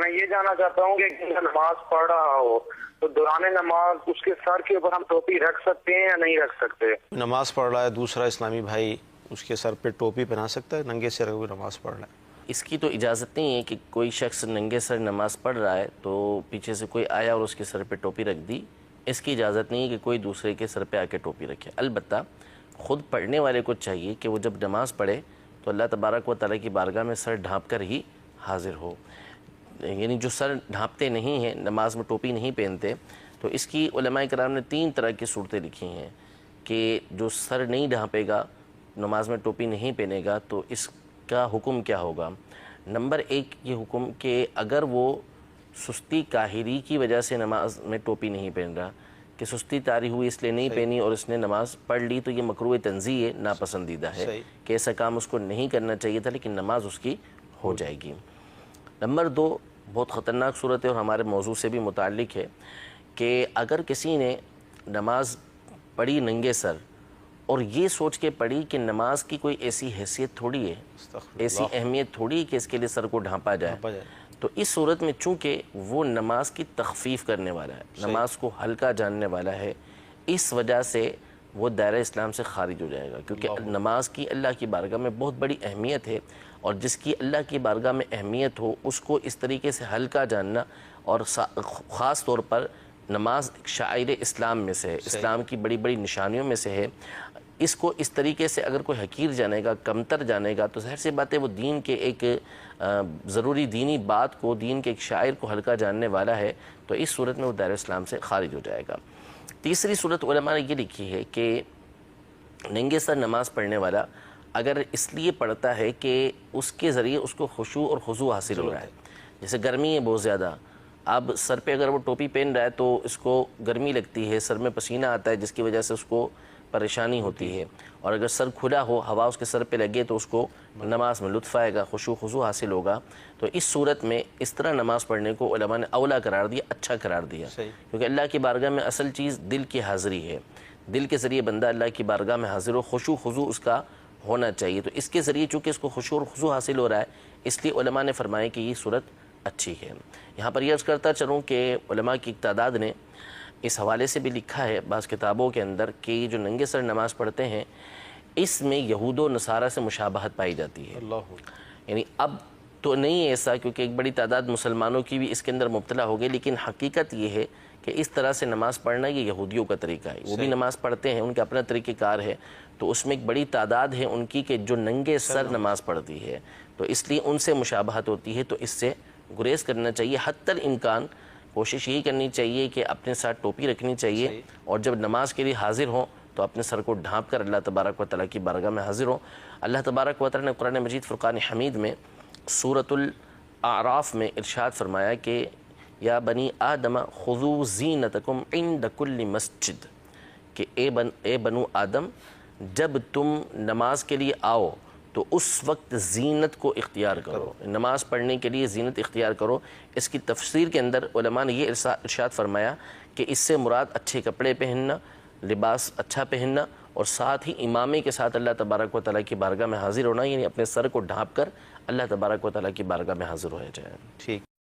میں یہ جاننا چاہتا ہوں کہ نماز پڑھ رہا ہو تو دوران نماز اس کے سر کے اوپر ہم ٹوپی رکھ سکتے ہیں یا نہیں رکھ سکتے؟ نماز پڑھ رہا ہے دوسرا اسلامی بھائی، اس کے سر پہ ٹوپی پہنا سکتا ہے؟ ننگے سر ہوئے نماز پڑھ رہا ہے، اس کی تو اجازت نہیں ہے کہ کوئی شخص ننگے سر نماز پڑھ رہا ہے تو پیچھے سے کوئی آیا اور اس کے سر پہ ٹوپی رکھ دی، اس کی اجازت نہیں ہے کہ کوئی دوسرے کے سر پہ آ کے ٹوپی رکھے۔ البتہ خود پڑھنے والے کو چاہیے کہ وہ جب نماز پڑھے تو اللہ تبارک و تعالیٰ کی بارگاہ میں سر ڈھانپ کر ہی حاضر ہو، یعنی جو سر ڈھانپتے نہیں ہیں، نماز میں ٹوپی نہیں پہنتے، تو اس کی علماء کرام نے 3 طرح کی صورتیں لکھی ہیں کہ جو سر نہیں ڈھانپے گا، نماز میں ٹوپی نہیں پہنے گا تو اس کا حکم کیا ہوگا۔ نمبر 1 یہ حکم کہ اگر وہ سستی کاہلی کی وجہ سے نماز میں ٹوپی نہیں پہن رہا، کہ سستی طاری ہوئی اس لیے نہیں پہنی اور اس نے نماز پڑھ لی، تو یہ مکروہ تنزیہ ہے، ناپسندیدہ ہے کہ ایسا کام اس کو نہیں کرنا چاہیے تھا، لیکن نماز اس کی ہو جائے گی۔ نمبر 2 بہت خطرناک صورت ہے اور ہمارے موضوع سے بھی متعلق ہے کہ اگر کسی نے نماز پڑھی ننگے سر اور یہ سوچ کے پڑھی کہ نماز کی کوئی ایسی حیثیت تھوڑی ہے، ایسی اہمیت تھوڑی ہے کہ اس کے لیے سر کو ڈھانپا جائے، تو اس صورت میں چونکہ وہ نماز کی تخفیف کرنے والا ہے، نماز کو ہلکا جاننے والا ہے، اس وجہ سے وہ دائرہ اسلام سے خارج ہو جائے گا، کیونکہ نماز کی اللہ کی بارگاہ میں بہت بڑی اہمیت ہے، اور جس کی اللہ کی بارگاہ میں اہمیت ہو اس کو اس طریقے سے ہلکا جاننا، اور خاص طور پر نماز شعائر اسلام میں سے ہے، اسلام کی بڑی بڑی نشانیوں میں سے ہے، اس کو اس طریقے سے اگر کوئی حقیر جانے گا، کمتر جانے گا، تو ظاہر سی بات ہے وہ دین کے ایک ضروری دینی بات کو، دین کے ایک شاعر کو ہلکا جاننے والا ہے، تو اس صورت میں وہ دائرہ اسلام سے خارج ہو جائے گا۔ تیسری صورت علماء نے یہ لکھی ہے کہ ننگے سر نماز پڑھنے والا اگر اس لیے پڑھتا ہے کہ اس کے ذریعے اس کو خشوع اور خضوع حاصل ہو رہا ہے، جیسے گرمی ہے بہت زیادہ، اب سر پہ اگر وہ ٹوپی پہن رہا ہے تو اس کو گرمی لگتی ہے، سر میں پسینہ آتا ہے جس کی وجہ سے اس کو پریشانی ہوتی ہے، اور اگر سر کھلا ہو، ہوا اس کے سر پہ لگے تو اس کو نماز میں لطف آئے گا، خشوع خضوع حاصل ہوگا، تو اس صورت میں اس طرح نماز پڑھنے کو علماء نے اولا قرار دیا، اچھا قرار دیا، کیونکہ اللہ کی بارگاہ میں اصل چیز دل کی حاضری ہے، دل کے ذریعے بندہ اللہ کی بارگاہ میں حاضر ہو، خشوع خضوع اس کا ہونا چاہیے، تو اس کے ذریعے چونکہ اس کو خشوع اور خضوع حاصل ہو رہا ہے، اس لیے علماء نے فرمایا کہ یہ صورت اچھی ہے۔ یہاں پر یہ عرض کرتا چلوں کہ علماء کی ایک تعداد نے اس حوالے سے بھی لکھا ہے بعض کتابوں کے اندر کہ یہ جو ننگے سر نماز پڑھتے ہیں اس میں یہود و نصارہ سے مشابہت پائی جاتی ہے، یعنی اب تو نہیں ایسا کیونکہ ایک بڑی تعداد مسلمانوں کی بھی اس کے اندر مبتلا ہو گئی، لیکن حقیقت یہ ہے کہ اس طرح سے نماز پڑھنا یہ یہودیوں کا طریقہ ہے، وہ بھی نماز پڑھتے ہیں، ان کا اپنا طریقہ کار ہے، تو اس میں ایک بڑی تعداد ہے ان کی کہ جو ننگے سر نماز پڑھتی ہے، تو اس لیے ان سے مشابہت ہوتی ہے، تو اس سے گریز کرنا چاہیے، حتی الامکان کوشش یہی کرنی چاہیے کہ اپنے ساتھ ٹوپی رکھنی چاہیے، اور جب نماز کے لیے حاضر ہوں تو اپنے سر کو ڈھانپ کر اللہ تبارک و تعالیٰ کی بارگاہ میں حاضر ہوں۔ اللہ تبارک و تعالیٰ نے قرآن مجید فرقان حمید میں سورۃ الاعراف میں ارشاد فرمایا کہ یا بنی آدم خذوا زینتکم عند کل مسجد، کہ اے بنو آدم جب تم نماز کے لیے آؤ تو اس وقت زینت کو اختیار کرو، نماز پڑھنے کے لیے زینت اختیار کرو۔ اس کی تفسیر کے اندر علماء نے یہ ارشاد فرمایا کہ اس سے مراد اچھے کپڑے پہننا، لباس اچھا پہننا، اور ساتھ ہی امامے کے ساتھ اللہ تبارک و تعالیٰ کی بارگاہ میں حاضر ہونا، یعنی اپنے سر کو ڈھانپ کر اللہ تبارک و تعالیٰ کی بارگاہ میں حاضر ہو جائے۔ ٹھیک